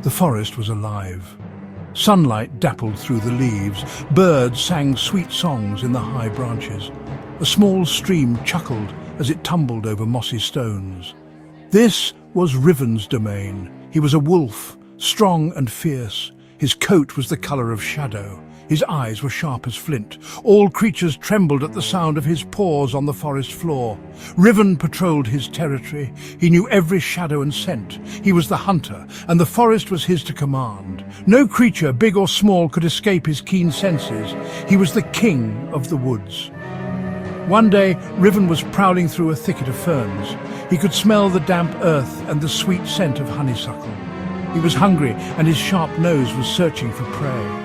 The forest was alive. Sunlight dappled through the leaves. Birds sang sweet songs in the high branches. A small stream chuckled as it tumbled over mossy stones. This was Riven's domain. He was a wolf, strong and fierce. His coat was the colour of shadow. His eyes were sharp as flint. All creatures trembled at the sound of his paws on the forest floor. Riven patrolled his territory. He knew every shadow and scent. He was the hunter, and the forest was his to command. No creature, big or small, could escape his keen senses. He was the king of the woods. One day, Riven was prowling through a thicket of ferns. He could smell the damp earth and the sweet scent of honeysuckle. He was hungry, and his sharp nose was searching for prey.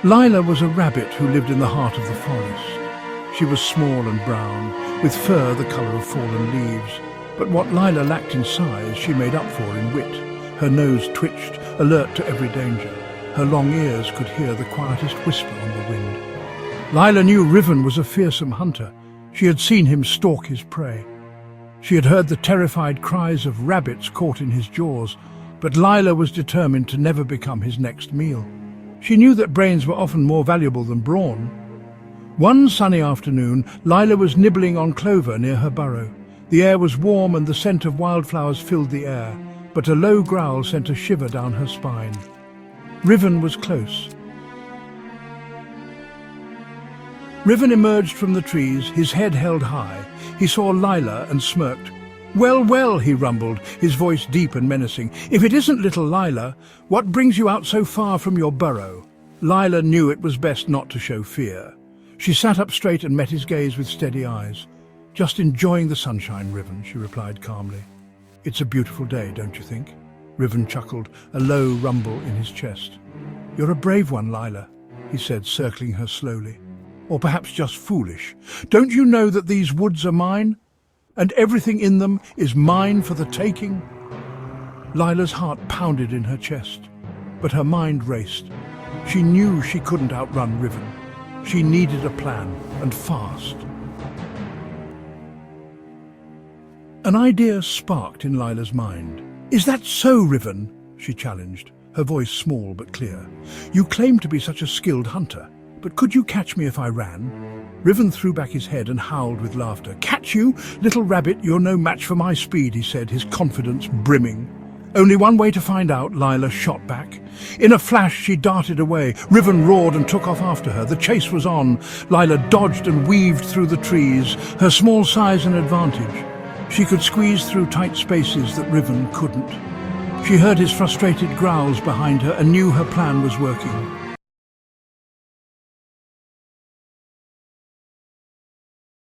Lila was a rabbit who lived in the heart of the forest. She was small and brown, with fur the colour of fallen leaves. But what Lila lacked in size, she made up for in wit. Her nose twitched, alert to every danger. Her long ears could hear the quietest whisper on the wind. Lila knew Riven was a fearsome hunter. She had seen him stalk his prey. She had heard the terrified cries of rabbits caught in his jaws, but Lila was determined to never become his next meal. She knew that brains were often more valuable than brawn. One sunny afternoon, Lila was nibbling on clover near her burrow. The air was warm and the scent of wildflowers filled the air, but a low growl sent a shiver down her spine. Riven was close. Riven emerged from the trees, his head held high. He saw Lila and smirked. "Well, well," he rumbled, his voice deep and menacing. "If it isn't little Lila, what brings you out so far from your burrow?" Lila knew it was best not to show fear. She sat up straight and met his gaze with steady eyes. "Just enjoying the sunshine, Riven," she replied calmly. "It's a beautiful day, don't you think?" Riven chuckled, a low rumble in his chest. "You're a brave one, Lila," he said, circling her slowly. "Or perhaps just foolish. Don't you know that these woods are mine? And everything in them is mine for the taking?" Lila's heart pounded in her chest, but her mind raced. She knew she couldn't outrun Riven. She needed a plan, and fast. An idea sparked in Lila's mind. "Is that so, Riven?" she challenged, her voice small but clear. "You claim to be such a skilled hunter, but could you catch me if I ran?" Riven threw back his head and howled with laughter. "Catch you? Little rabbit, you're no match for my speed," he said, his confidence brimming. "Only one way to find out," Lila shot back. In a flash, she darted away. Riven roared and took off after her. The chase was on. Lila dodged and weaved through the trees, her small size an advantage. She could squeeze through tight spaces that Riven couldn't. She heard his frustrated growls behind her and knew her plan was working.